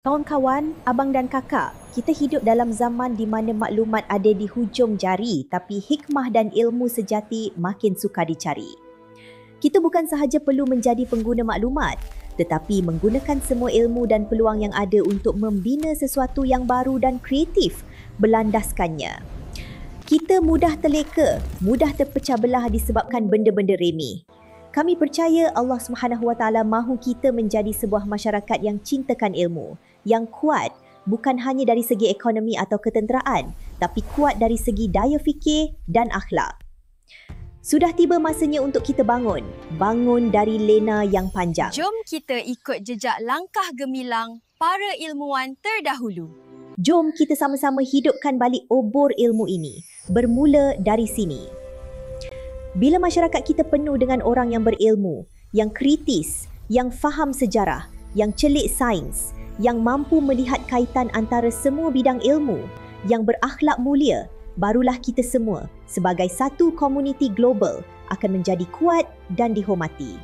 Kawan-kawan, abang dan kakak, kita hidup dalam zaman di mana maklumat ada di hujung jari, tapi hikmah dan ilmu sejati makin sukar dicari. Kita bukan sahaja perlu menjadi pengguna maklumat, tetapi menggunakan semua ilmu dan peluang yang ada untuk membina sesuatu yang baru dan kreatif berlandaskannya. Kita mudah terleka, mudah terpecah belah disebabkan benda-benda remeh. Kami percaya Allah SWT mahu kita menjadi sebuah masyarakat yang cintakan ilmu, yang kuat bukan hanya dari segi ekonomi atau ketenteraan, tapi kuat dari segi daya fikir dan akhlak. Sudah tiba masanya untuk kita bangun dari lena yang panjang. Jom kita ikut jejak langkah gemilang para ilmuwan terdahulu. Jom kita sama-sama hidupkan balik obor ilmu ini, bermula dari sini. Bila masyarakat kita penuh dengan orang yang berilmu, yang kritis, yang faham sejarah, yang celik sains, yang mampu melihat kaitan antara semua bidang ilmu, yang berakhlak mulia, barulah kita semua sebagai satu komuniti global akan menjadi kuat dan dihormati.